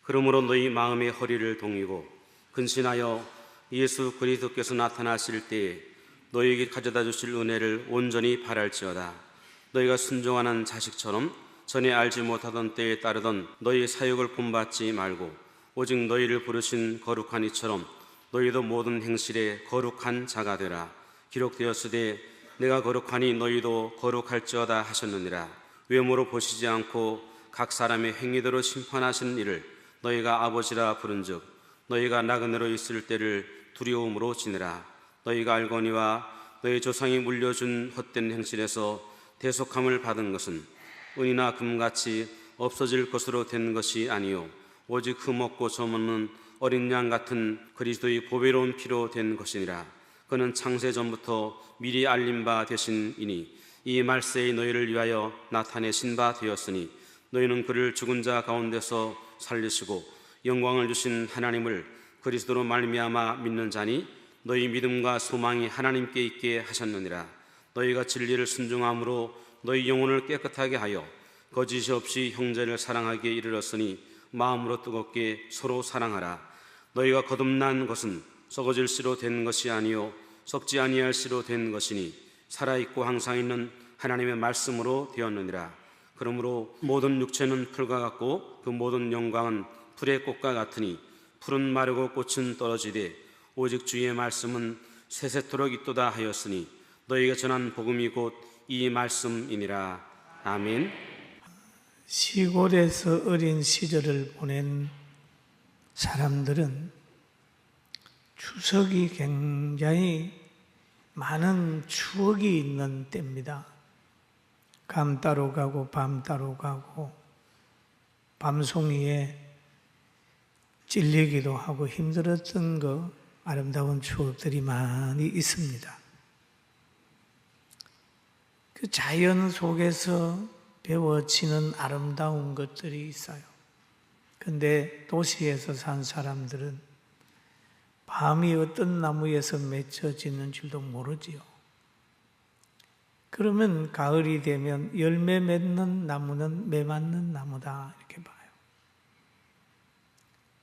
그러므로 너희 마음의 허리를 동이고 근신하여 예수 그리스도께서 나타나실 때에 너희에게 가져다 주실 은혜를 온전히 바랄지어다. 너희가 순종하는 자식처럼 전에 알지 못하던 때에 따르던 너희의 사역을 본받지 말고 오직 너희를 부르신 거룩한 이처럼 너희도 모든 행실에 거룩한 자가 되라. 기록되었으되 내가 거룩하니 너희도 거룩할지어다 하셨느니라. 외모로 보시지 않고 각 사람의 행위대로 심판하시는 이를 너희가 아버지라 부른즉 너희가 나그네로 있을 때를 두려움으로 지내라. 너희가 알거니와 너희 조상이 물려준 헛된 행실에서 대속함을 받은 것은 은이나 금같이 없어질 것으로 된 것이 아니요 오직 흠없고 점없는 어린 양 같은 그리스도의 보배로운 피로 된 것이니라. 그는 창세 전부터 미리 알린 바 되신 이니 이 말세에 너희를 위하여 나타내신 바 되었으니 너희는 그를 죽은 자 가운데서 살리시고 영광을 주신 하나님을 그리스도로 말미암아 믿는 자니 너희 믿음과 소망이 하나님께 있게 하셨느니라. 너희가 진리를 순종함으로 너희 영혼을 깨끗하게 하여 거짓이 없이 형제를 사랑하기에 이르렀으니 마음으로 뜨겁게 서로 사랑하라. 너희가 거듭난 것은 썩어질 씨로 된 것이 아니요 썩지 아니할 씨로 된 것이니 살아있고 항상 있는 하나님의 말씀으로 되었느니라. 그러므로 모든 육체는 풀과 같고 그 모든 영광은 풀의 꽃과 같으니 풀은 마르고 꽃은 떨어지되 오직 주의 말씀은 세세토록 있도다 하였으니 너희가 전한 복음이 곧 이 말씀이니라. 아멘. 시골에서 어린 시절을 보낸 사람들은 추석이 굉장히 많은 추억이 있는 때입니다. 감 따러 가고 밤 따러 가고 밤송이에 찔리기도 하고 힘들었던 거 아름다운 추억들이 많이 있습니다. 그 자연 속에서 배워지는 아름다운 것들이 있어요. 근데 도시에서 산 사람들은 밤이 어떤 나무에서 맺혀지는 줄도 모르지요. 그러면 가을이 되면 열매 맺는 나무는 매 맞는 나무다 이렇게 봐요.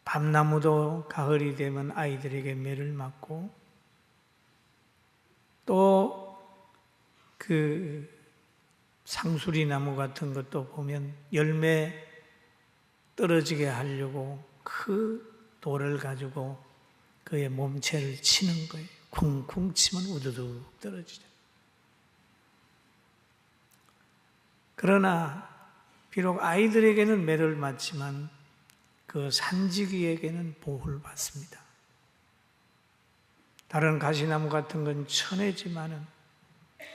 밤나무도 가을이 되면 아이들에게 매를 맞고 또 그 상수리 나무 같은 것도 보면 열매 떨어지게 하려고 그 돌을 가지고 그의 몸체를 치는 거예요. 쿵쿵 치면 우두둑 떨어지죠. 그러나 비록 아이들에게는 매를 맞지만 그 산지기에게는 보호를 받습니다. 다른 가시나무 같은 건 천혜지만은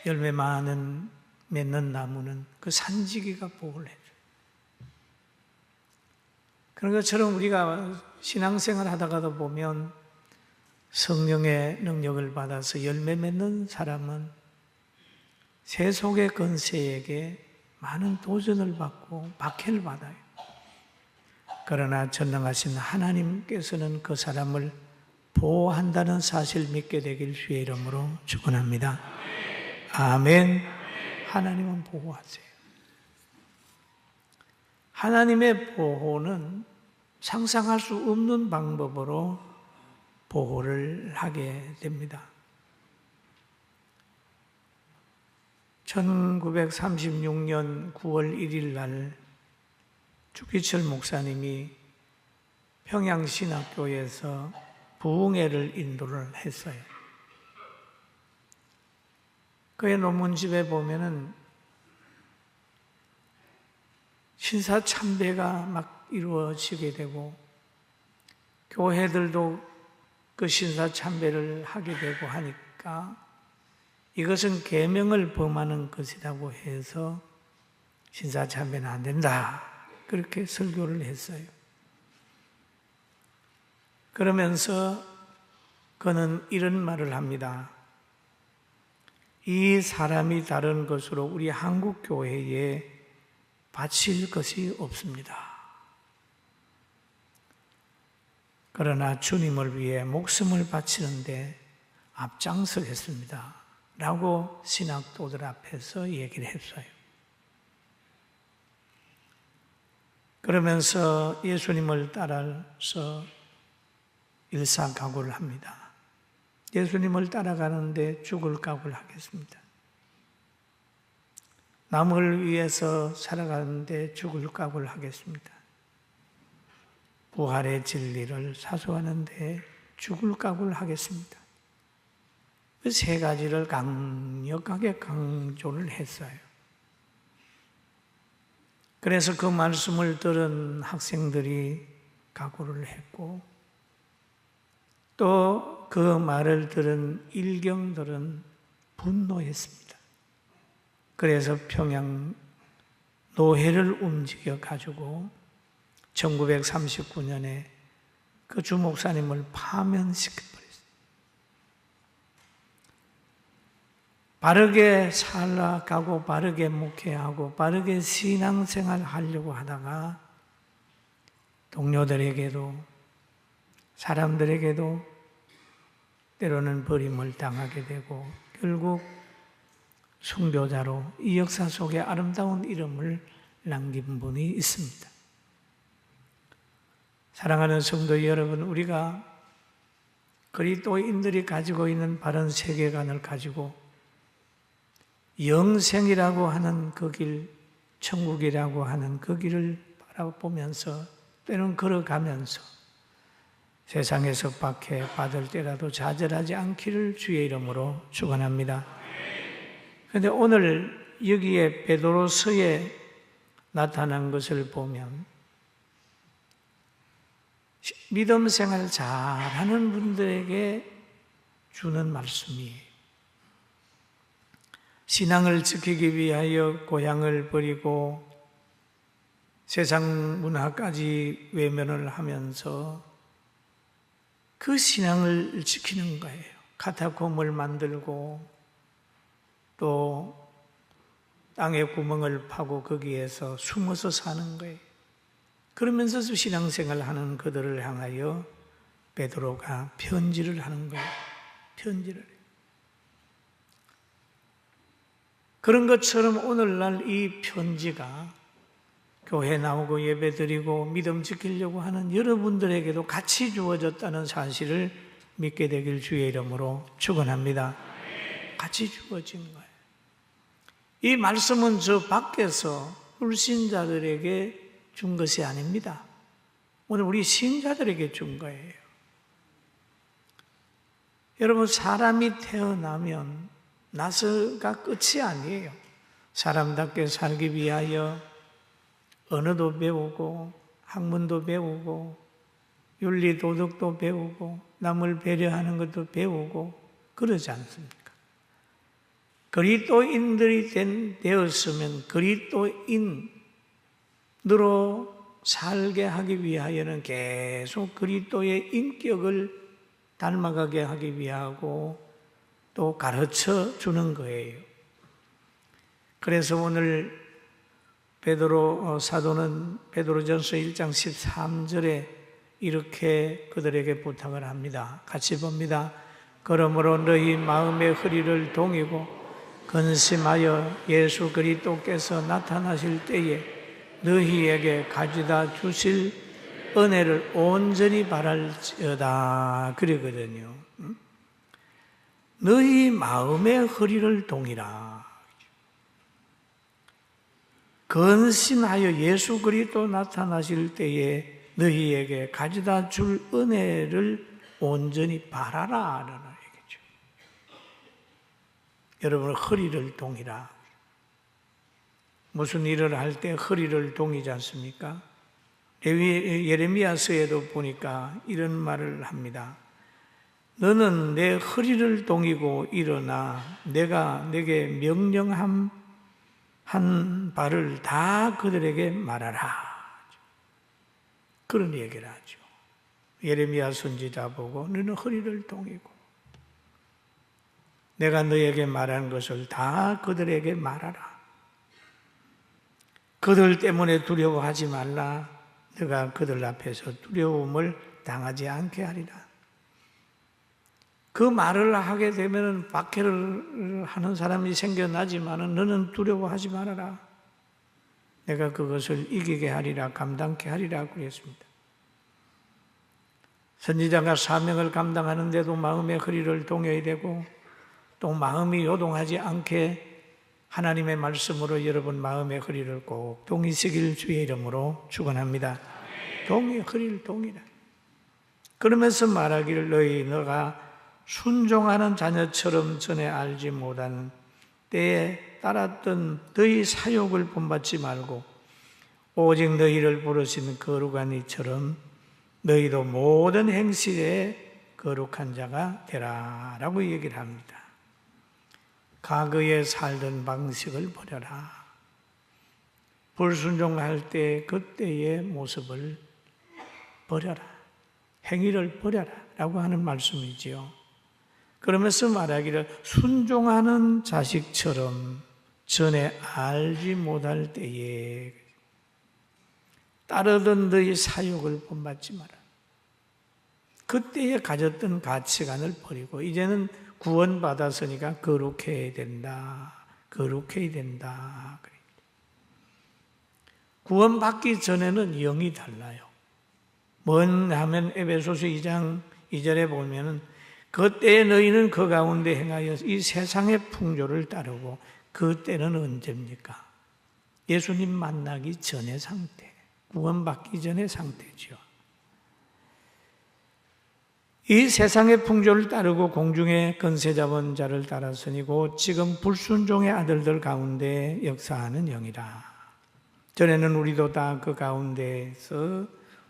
열매 많은 맺는 나무는 그 산지기가 보호를 해줘요. 그런 것처럼 우리가 신앙생활 하다가도 보면 성령의 능력을 받아서 열매 맺는 사람은 세속의 권세에게 많은 도전을 받고 박해를 받아요. 그러나 전능하신 하나님께서는 그 사람을 보호한다는 사실을 믿게 되길 주의 이름으로 축원합니다. 아멘. 하나님은 보호하세요. 하나님의 보호는 상상할 수 없는 방법으로 보호를 하게 됩니다. 1936년 9월 1일 날 주기철 목사님이 평양신학교에서 부흥회를 인도를 했어요. 그의 논문집에 보면은 신사참배가 막 이루어지게 되고 교회들도 그 신사참배를 하게 되고 하니까 이것은 계명을 범하는 것이라고 해서 신사참배는 안 된다. 그렇게 설교를 했어요. 그러면서 그는 이런 말을 합니다. 이 사람이 다른 것으로 우리 한국 교회에 바칠 것이 없습니다. 그러나 주님을 위해 목숨을 바치는데 앞장서겠습니다. 라고 신학도들 앞에서 얘기를 했어요. 그러면서 예수님을 따라서 일사각오를 합니다. 예수님을 따라가는데 죽을 각오를 하겠습니다. 남을 위해서 살아가는데 죽을 각오를 하겠습니다. 부활의 진리를 사수하는데 죽을 각오를 하겠습니다. 그 세 가지를 강력하게 강조를 했어요. 그래서 그 말씀을 들은 학생들이 각오를 했고, 또 그 말을 들은 일경들은 분노했습니다. 그래서 평양 노회를 움직여 가지고 1939년에 그 주목사님을 파면시켜버렸어요. 바르게 살아가고 바르게 목회하고 바르게 신앙생활 하려고 하다가 동료들에게도 사람들에게도 때로는 버림을 당하게 되고 결국 순교자로 이 역사 속에 아름다운 이름을 남긴 분이 있습니다. 사랑하는 성도 여러분, 우리가 그리스도인들이 가지고 있는 바른 세계관을 가지고 영생이라고 하는 그 길, 천국이라고 하는 그 길을 바라보면서 때는 걸어가면서 세상에서 박해받을 때라도 좌절하지 않기를 주의 이름으로 축원합니다. 그런데 오늘 여기에 베드로서에 나타난 것을 보면 믿음 생활 잘하는 분들에게 주는 말씀이에요. 신앙을 지키기 위하여 고향을 버리고 세상 문화까지 외면을 하면서 그 신앙을 지키는 거예요. 카타콤을 만들고 또 땅에 구멍을 파고 거기에서 숨어서 사는 거예요. 그러면서 신앙생활을 하는 그들을 향하여 베드로가 편지를 하는 거예요. 편지를. 그런 것처럼 오늘날 이 편지가 교회 나오고 예배드리고 믿음 지키려고 하는 여러분들에게도 같이 주어졌다는 사실을 믿게 되길 주의 이름으로 축원합니다. 같이 주어진 거예요. 이 말씀은 저 밖에서 불신자들에게 준 것이 아닙니다. 오늘 우리 신자들에게 준 거예요. 여러분, 사람이 태어나면 나서가 끝이 아니에요. 사람답게 살기 위하여 언어도 배우고 학문도 배우고 윤리 도덕도 배우고 남을 배려하는 것도 배우고 그러지 않습니까? 그리스도인들이 되었으면 그리스도인으로 살게 하기 위하여는 계속 그리스도의 인격을 닮아가게 하기 위하고 또 가르쳐 주는 거예요. 그래서 오늘 베드로 사도는 베드로전서 1장 13절에 이렇게 그들에게 부탁을 합니다. 같이 봅니다. 그러므로 너희 마음의 허리를 동이고 근심하여 예수 그리스도께서 나타나실 때에 너희에게 가져다 주실 은혜를 온전히 바랄지어다. 그러거든요. 너희 마음의 허리를 동이라. 근신하여 예수 그리스도 나타나실 때에 너희에게 가져다 줄 은혜를 온전히 바라라 라는 얘기죠. 여러분, 허리를 동이라. 무슨 일을 할 때 허리를 동이지 않습니까? 예레미야서에도 보니까 이런 말을 합니다. 너는 내 허리를 동이고 일어나 내가 내게 명령한 바를 다 그들에게 말하라. 그런 얘기를 하죠. 예레미야 선지자 보고 너는 허리를 동이고 내가 너에게 말한 것을 다 그들에게 말하라. 그들 때문에 두려워하지 말라. 내가 그들 앞에서 두려움을 당하지 않게 하리라. 그 말을 하게 되면 박해를 하는 사람이 생겨나지만 너는 두려워하지 말아라. 내가 그것을 이기게 하리라, 감당케 하리라 그랬습니다. 선지자가 사명을 감당하는데도 마음의 허리를 동여야 되고 또 마음이 요동하지 않게 하나님의 말씀으로 여러분 마음의 허리를 꼭 동이시길 주의 이름으로 축원합니다. 동의 허리를 동이라. 그러면서 말하기를 너가 순종하는 자녀처럼 전에 알지 못하는 때에 따랐던 너희 사욕을 본받지 말고 오직 너희를 부르신 거룩한 이처럼 너희도 모든 행실에 거룩한 자가 되라 라고 얘기를 합니다. 과거에 살던 방식을 버려라. 불순종할 때 그때의 모습을 버려라. 행위를 버려라 라고 하는 말씀이지요. 그러면서 말하기를 순종하는 자식처럼 전에 알지 못할 때에 따르던 너희 사욕을 본받지 마라. 그때에 가졌던 가치관을 버리고 이제는 구원받았으니까 거룩해야 된다. 거룩해야 된다. 구원받기 전에는 영이 달라요. 뭔 하면 에베소서 2장 2절에 보면은 그때에 너희는 그 가운데 행하여 이 세상의 풍조를 따르고 그때는 언제입니까? 예수님 만나기 전의 상태, 구원받기 전의 상태죠. 이 세상의 풍조를 따르고 공중의 권세 잡은 자를 따랐으니 곧 지금 불순종의 아들들 가운데 역사하는 영이라. 전에는 우리도 다 그 가운데에서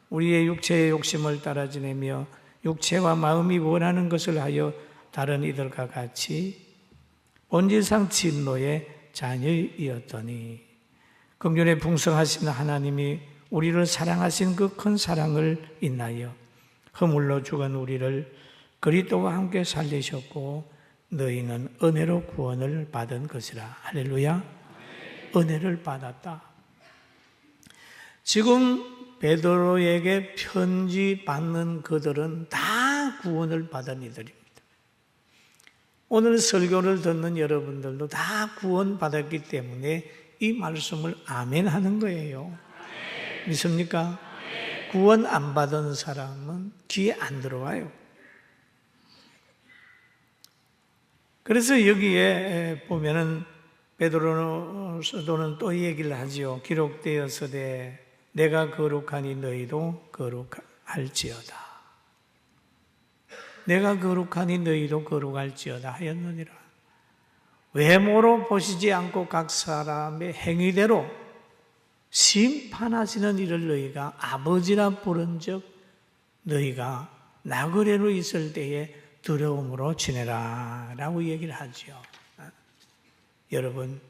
우리의 육체의 욕심을 따라 지내며 육체와 마음이 원하는 것을 하여 다른 이들과 같이 본질상 진노의 자녀이었더니 긍휼에 풍성하신 하나님이 우리를 사랑하신 그 큰 사랑을 인하여 허물로 죽은 우리를 그리스도와 함께 살리셨고 너희는 은혜로 구원을 받은 것이라. 할렐루야. 은혜를 받았다. 지금 베드로에게 편지 받는 그들은 다 구원을 받은 이들입니다. 오늘 설교를 듣는 여러분들도 다 구원받았기 때문에 이 말씀을 아멘 하는 거예요. 믿습니까? 구원 안 받은 사람은 귀에 안 들어와요. 그래서 여기에 보면은 베드로는 또 얘기를 하지요. 기록되었으되 내가 거룩하니 너희도 거룩할지어다. 내가 거룩하니 너희도 거룩할지어다 하였느니라. 외모로 보시지 않고 각 사람의 행위대로 심판하시는 이를 너희가 아버지라 부른즉 너희가 나그네로 있을 때에 두려움으로 지내라 라고 얘기를 하죠. 여러분,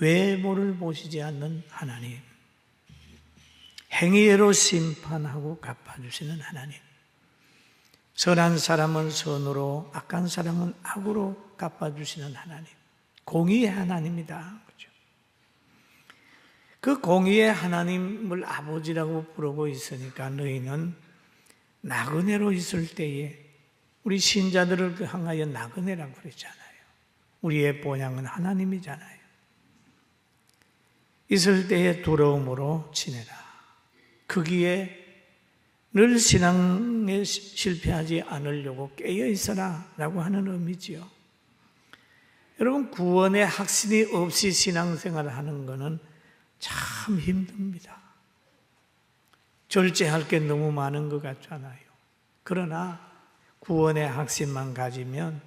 외모를 보시지 않는 하나님, 행위로 심판하고 갚아주시는 하나님, 선한 사람은 선으로 악한 사람은 악으로 갚아주시는 하나님, 공의의 하나님이다. 그렇죠? 그 공의의 하나님을 아버지라고 부르고 있으니까 너희는 나그네로 있을 때에 우리 신자들을 향하여 나그네라고 그랬잖아요. 우리의 본향은 하나님이잖아요. 있을 때에 두려움으로 지내라. 거기에 늘 신앙에 실패하지 않으려고 깨어 있어라 라고 하는 의미지요. 여러분, 구원의 확신이 없이 신앙생활을 하는 것은 참 힘듭니다. 절제할 게 너무 많은 것 같잖아요. 그러나 구원의 확신만 가지면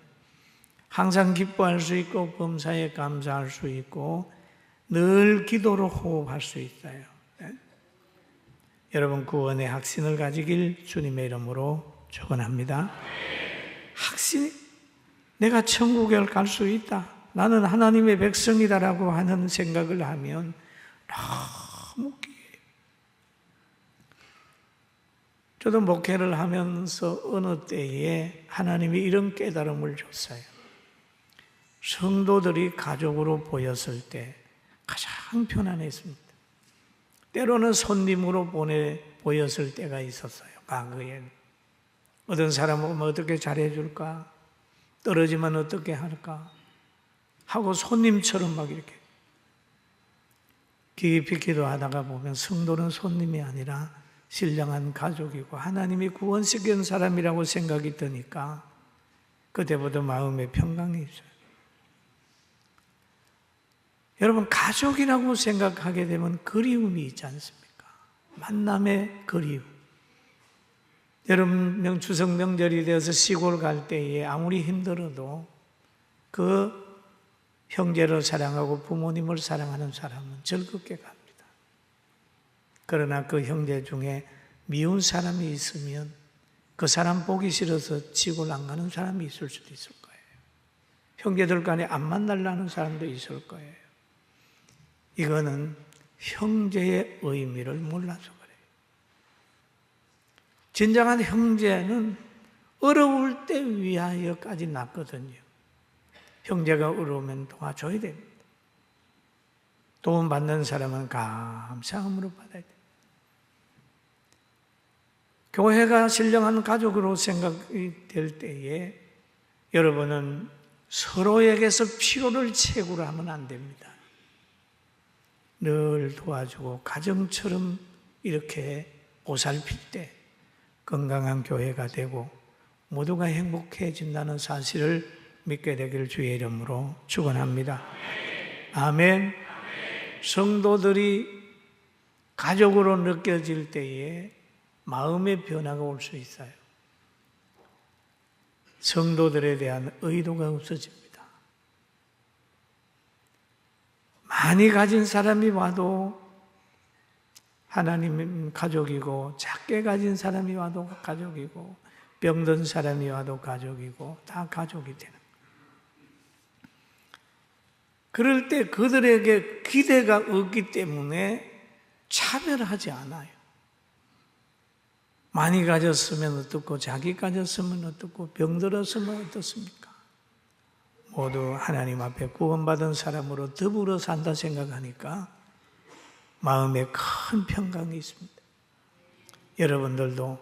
항상 기뻐할 수 있고 범사에 감사할 수 있고 늘 기도로 호흡할 수 있어요. 여러분, 구원의 확신을 가지길 주님의 이름으로 축원합니다. 확신, 내가 천국에 갈 수 있다, 나는 하나님의 백성이다라고 하는 생각을 하면 너무 귀해요. 저도 목회를 하면서 어느 때에 하나님이 이런 깨달음을 줬어요. 성도들이 가족으로 보였을 때 가장 편안했습니다. 때로는 손님으로 보였을 때가 있었어요. 과거에는 어떤 사람은 오면 어떻게 잘해줄까, 떨어지면 어떻게 할까 하고 손님처럼 막 이렇게. 깊이 기도하다가 보면 성도는 손님이 아니라 신령한 가족이고 하나님이 구원시킨 사람이라고 생각이 드니까 그때부터 마음의 평강이 있어요. 여러분, 가족이라고 생각하게 되면 그리움이 있지 않습니까? 만남의 그리움. 여러분, 추석 명절이 되어서 시골 갈 때에 아무리 힘들어도 그 형제를 사랑하고 부모님을 사랑하는 사람은 즐겁게 갑니다. 그러나 그 형제 중에 미운 사람이 있으면 그 사람 보기 싫어서 시골 안 가는 사람이 있을 수도 있을 거예요. 형제들 간에 안 만나려는 사람도 있을 거예요. 이거는 형제의 의미를 몰라서 그래요. 진정한 형제는 어려울 때 위하여까지 낳거든요. 형제가 어려우면 도와줘야 됩니다. 도움 받는 사람은 감사함으로 받아야 됩니다. 교회가 신령한 가족으로 생각이 될 때에 여러분은 서로에게서 필요를 채굴 하면 안 됩니다. 늘 도와주고 가정처럼 이렇게 보살필 때 건강한 교회가 되고 모두가 행복해진다는 사실을 믿게 되기를 주의 이름으로 축원합니다. 아멘. 성도들이 가족으로 느껴질 때에 마음의 변화가 올 수 있어요. 성도들에 대한 의도가 없어집니다. 많이 가진 사람이 와도 하나님 가족이고, 작게 가진 사람이 와도 가족이고, 병든 사람이 와도 가족이고, 다 가족이 되는 거예요. 그럴 때 그들에게 기대가 없기 때문에 차별하지 않아요. 많이 가졌으면 어떻고, 자기 가졌으면 어떻고, 병들었으면 어떻습니까? 모두 하나님 앞에 구원받은 사람으로 더불어 산다 생각하니까 마음에 큰 평강이 있습니다. 여러분들도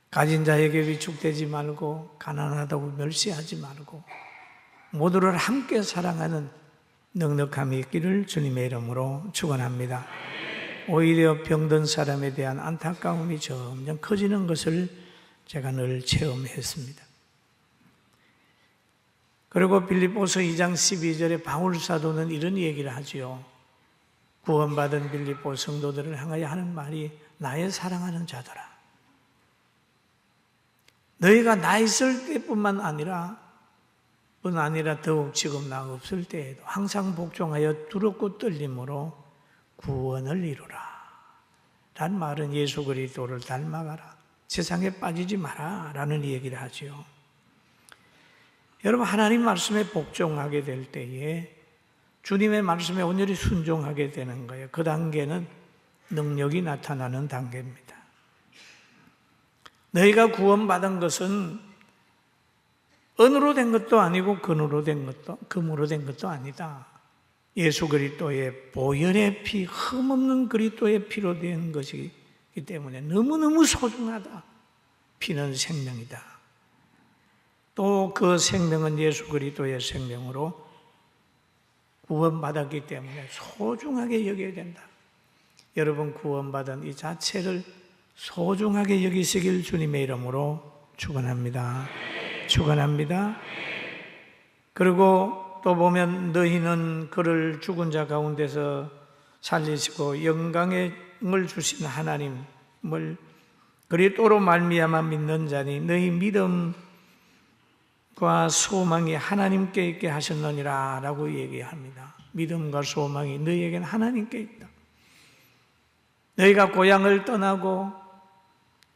가진 자에게 위축되지 말고, 가난하다고 멸시하지 말고, 모두를 함께 사랑하는 넉넉함이 있기를 주님의 이름으로 축원합니다. 오히려 병든 사람에 대한 안타까움이 점점 커지는 것을 제가 늘 체험했습니다. 그리고 빌립보서 2장 12절에 바울 사도는 이런 얘기를 하지요. 구원받은 빌립보 성도들을 향하여 하는 말이, 나의 사랑하는 자들아, 너희가 나 있을 때뿐만 아니라 더욱 지금 나 없을 때에도 항상 복종하여 두렵고 떨림으로 구원을 이루라. 라는 말은 예수 그리스도를 닮아가라, 세상에 빠지지 마라 라는 얘기를 하지요. 여러분, 하나님 말씀에 복종하게 될 때에 주님의 말씀에 온전히 순종하게 되는 거예요. 그 단계는 능력이 나타나는 단계입니다. 너희가 구원받은 것은 은으로 된 것도 아니고 금으로 된 것도 아니다. 예수 그리스도의 보혈의 피, 흠없는 그리스도의 피로 된 것이기 때문에 너무너무 소중하다. 피는 생명이다. 또 그 생명은 예수 그리스도의 생명으로 구원받았기 때문에 소중하게 여겨야 된다. 여러분, 구원받은 이 자체를 소중하게 여기시길 주님의 이름으로 축원합니다. 축원합니다. 그리고 또 보면 너희는 그를 죽은 자 가운데서 살리시고 영광을 주신 하나님을 그리스도로 말미암아 믿는 자니 너희 믿음과 소망이 하나님께 있게 하셨느니라 라고 얘기합니다. 믿음과 소망이 너희에게는 하나님께 있다. 너희가 고향을 떠나고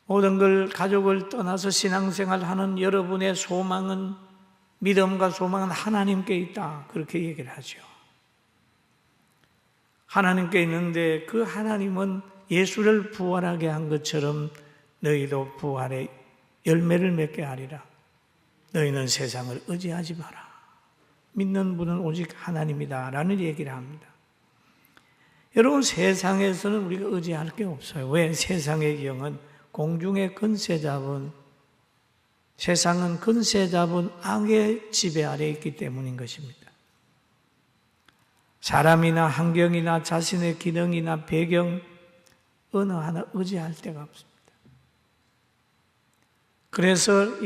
모든 걸 가족을 떠나서 신앙생활하는 여러분의 소망은, 믿음과 소망은 하나님께 있다. 그렇게 얘기를 하죠. 하나님께 있는데 그 하나님은 예수를 부활하게 한 것처럼 너희도 부활의 열매를 맺게 하리라. 너희는 세상을 의지하지 마라. 믿는 분은 오직 하나님이다 라는 얘기를 합니다. 여러분, 세상에서는 우리가 의지할 게 없어요. 왜? 세상의 영은 공중의 근세 잡은, 세상은 근세 잡은 악의 지배 아래 있기 때문인 것입니다. 사람이나 환경이나 자신의 기능이나 배경 어느 하나 의지할 데가 없습니다. 그래서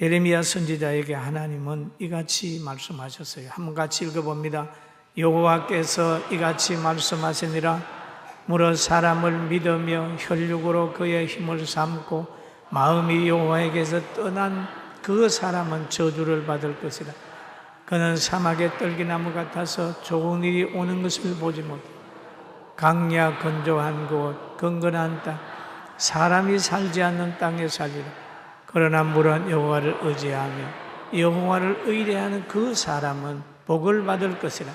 예레미야 선지자에게 하나님은 이같이 말씀하셨어요. 한번 같이 읽어봅니다. 여호와께서 이같이 말씀하시니라. 무릇 사람을 믿으며 혈육으로 그의 힘을 삼고 마음이 여호와에게서 떠난 그 사람은 저주를 받을 것이다. 그는 사막의 떨기나무 같아서 좋은 일이 오는 것을 보지 못해. 강야 건조한 곳 건건한 땅 사람이 살지 않는 땅에 살리라. 그러나 물은 여호와를 의지하며 여호와를 의뢰하는 그 사람은 복을 받을 것이라.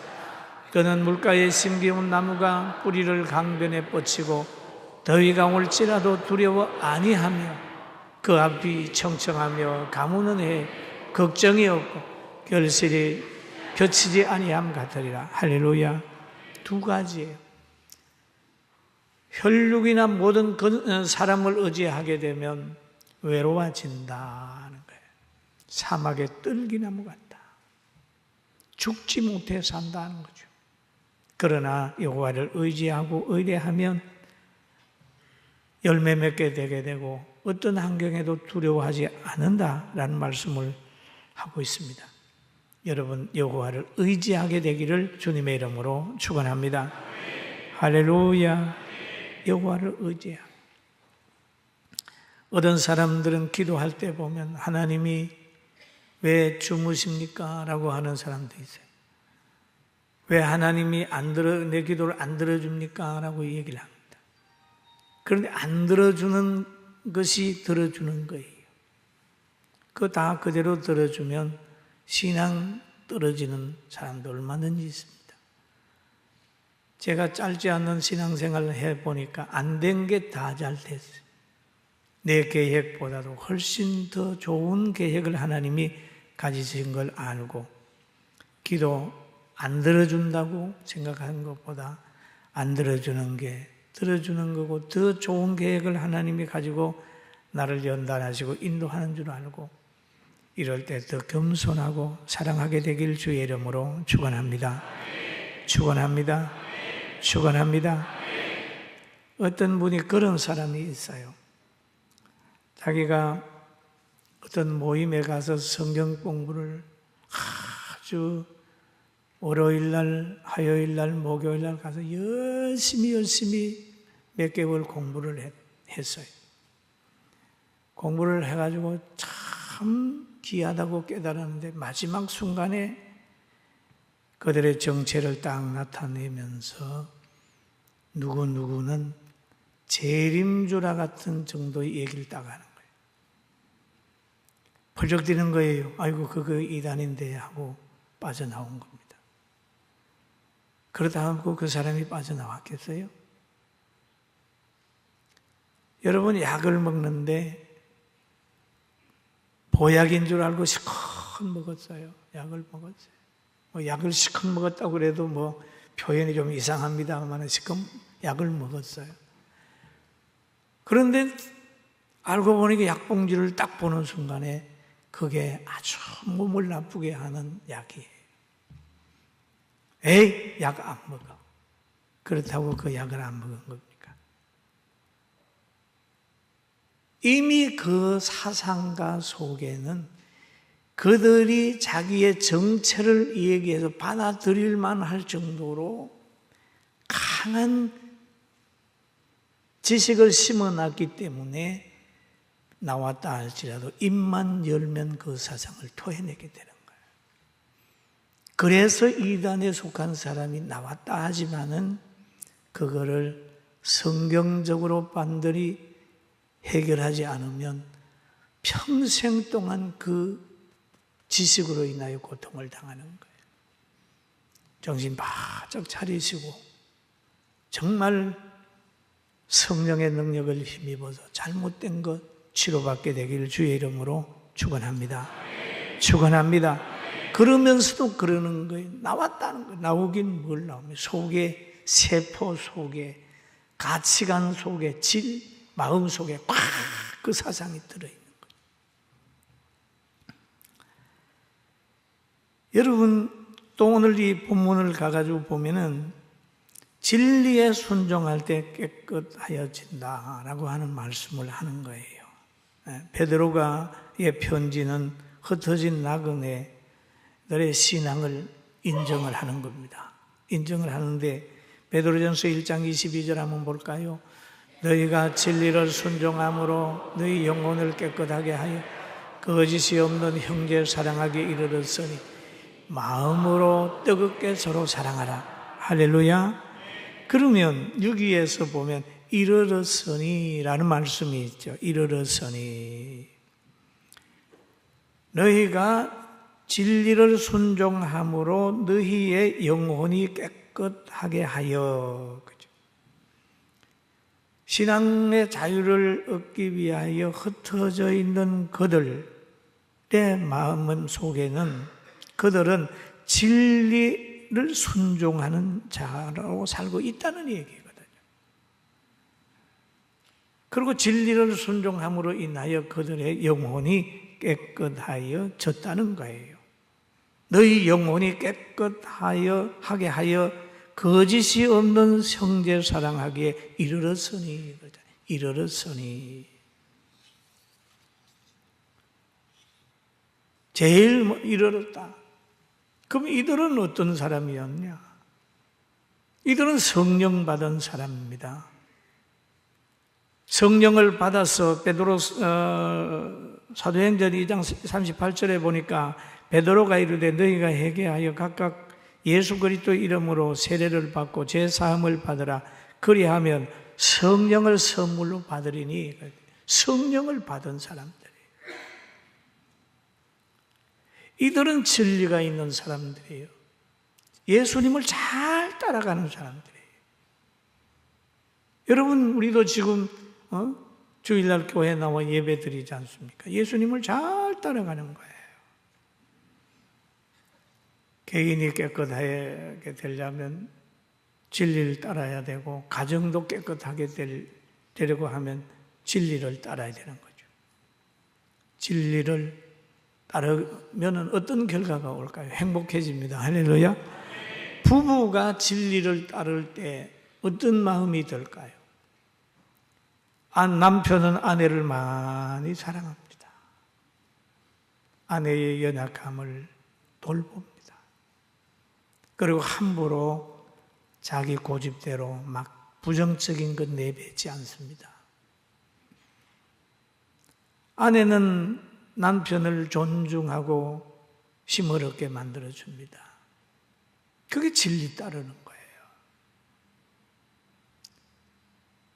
그는 물가에 심기운 나무가 뿌리를 강변에 뻗치고 더위가 올지라도 두려워 아니하며 그 앞이 청청하며 가무는 해 걱정이 없고 결실이 겹치지 아니함 같으리라. 할렐루야. 두 가지예요. 혈육이나 모든 사람을 의지하게 되면 외로워진다는 거예요. 사막의 떨기나무 같다. 죽지 못해 산다는 거죠. 그러나 여호와를 의지하고 의뢰하면 열매 맺게 되게 되고 어떤 환경에도 두려워하지 않는다라는 말씀을 하고 있습니다. 여러분 여호와를 의지하게 되기를 주님의 이름으로 축원합니다. 할렐루야. 여호와를 의지하고 어떤 사람들은 기도할 때 보면 하나님이 왜 주무십니까? 라고 하는 사람도 있어요. 왜 하나님이 내 기도를 안 들어줍니까? 라고 얘기를 합니다. 그런데 안 들어주는 것이 들어주는 거예요. 그거 다 그대로 들어주면 신앙 떨어지는 사람도 얼마든지 있습니다. 제가 짧지 않은 신앙생활을 해보니까 안 된 게 다 잘 됐어요. 내 계획보다도 훨씬 더 좋은 계획을 하나님이 가지신 걸 알고 기도 안 들어준다고 생각하는 것보다 안 들어주는 게 들어주는 거고 더 좋은 계획을 하나님이 가지고 나를 연단하시고 인도하는 줄 알고 이럴 때 더 겸손하고 사랑하게 되길 주의 이름으로 축원합니다. 축원합니다. 축원합니다. 어떤 분이 그런 사람이 있어요. 자기가 어떤 모임에 가서 성경 공부를 아주 월요일날, 화요일날, 목요일날 가서 열심히 몇 개월 공부를 했어요. 공부를 해가지고 참 귀하다고 깨달았는데 마지막 순간에 그들의 정체를 딱 나타내면서 누구는 재림주라 같은 정도의 얘기를 딱 하는 거예요. 벌쩍 뛰는 거예요. 아이고 그거 이단인데 하고 빠져나온 겁니다. 그러다 하고 그 사람이 빠져나왔겠어요? 여러분 약을 먹는데 보약인 줄 알고 시컷 먹었어요. 약을 먹었어요. 약을 시컷 먹었다고 그래도 표현이 좀 이상합니다만 시컷 약을 먹었어요. 그런데 알고 보니까 약봉지를 딱 보는 순간에 그게 아주 몸을 나쁘게 하는 약이에요. 에이, 약 안 먹어. 그렇다고 그 약을 안 먹은 겁니까? 이미 그 사상가 속에는 그들이 자기의 정체를 얘기해서 받아들일 만할 정도로 강한 지식을 심어놨기 때문에 나왔다 할지라도 입만 열면 그 사상을 토해내게 되는 거예요. 그래서 이단에 속한 사람이 나왔다 하지만은 그거를 성경적으로 반드시 해결하지 않으면 평생 동안 그 지식으로 인하여 고통을 당하는 거예요. 정신 바짝 차리시고 정말 성령의 능력을 힘입어서 잘못된 것 치료받게 되기를 주의 이름으로 축원합니다. 축원합니다. 그러면서도 그러는 거예요. 나왔다는 거예요. 나오긴 뭘 나오면 속에 세포 속에 가치관 속에 마음 속에 꽉 그 사상이 들어있는 거예요. 여러분, 또 오늘 이 본문을 가가지고 보면은 진리에 순종할 때 깨끗하여진다라고 하는 말씀을 하는 거예요. 베드로가의 편지는 흩어진 나그네들의 신앙을 인정을 하는 겁니다. 인정을 하는데 베드로전서 1장 22절 한번 볼까요? 너희가 진리를 순종함으로 너희 영혼을 깨끗하게 하여 거짓이 없는 형제 사랑하게 이르렀으니 마음으로 뜨겁게 서로 사랑하라. 할렐루야. 그러면 여기에서 보면 이르렀으니라는 말씀이 있죠. 이르렀으니 너희가 진리를 순종함으로 너희의 영혼이 깨끗하게 하여. 그죠? 신앙의 자유를 얻기 위하여 흩어져 있는 그들의 마음 속에는 그들은 진리를 순종하는 자로 살고 있다는 얘기거든요. 그리고 진리를 순종함으로 인하여 그들의 영혼이 깨끗하여졌다는 거예요. 너희 영혼이 깨끗하여 하게 하여 거짓이 없는 형제 사랑하기에 이르렀으니. 이르렀으니. 제일 이르렀다. 그럼 이들은 어떤 사람이었냐? 이들은 성령 받은 사람입니다. 성령을 받아서 베드로 사도행전 2장 38절에 보니까 베드로가 이르되 너희가 회개하여 각각 예수 그리스도 이름으로 세례를 받고 죄 사함을 받으라. 그리하면 성령을 선물로 받으리니. 성령을 받은 사람들이에요. 이들은 진리가 있는 사람들이에요. 예수님을 잘 따라가는 사람들이에요. 여러분, 우리도 지금 주일날 교회 나와 예배 드리지 않습니까? 예수님을 잘 따라가는 거예요. 개인이 깨끗하게 되려면 진리를 따라야 되고, 가정도 깨끗하게 되려고 하면 진리를 따라야 되는 거죠. 진리를 따르면 어떤 결과가 올까요? 행복해집니다. 할렐루야. 부부가 진리를 따를 때 어떤 마음이 들까요? 남편은 아내를 많이 사랑합니다. 아내의 연약함을 돌봅니다. 그리고 함부로 자기 고집대로 막 부정적인 것 내뱉지 않습니다. 아내는 남편을 존중하고 힘을 얻게 만들어줍니다. 그게 진리 따르는 거예요.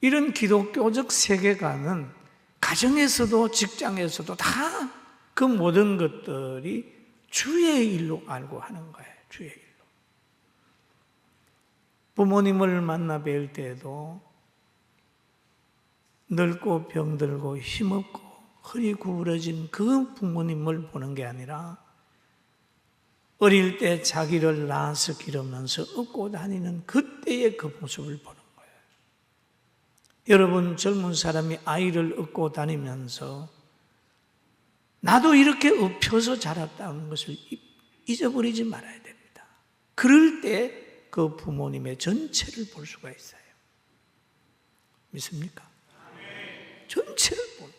이런 기독교적 세계관은 가정에서도 직장에서도 다 그 모든 것들이 주의 일로 알고 하는 거예요. 주의 일로. 부모님을 만나 뵐 때에도 늙고 병들고 힘없고 허리 구부러진 그 부모님을 보는 게 아니라 어릴 때 자기를 낳아서 기르면서 업고 다니는 그때의 그 모습을 보는 거예요. 여러분, 젊은 사람이 아이를 업고 다니면서 나도 이렇게 업혀서 자랐다는 것을 잊어버리지 말아야 됩니다. 그럴 때 그 부모님의 전체를 볼 수가 있어요. 믿습니까? 전체를 볼.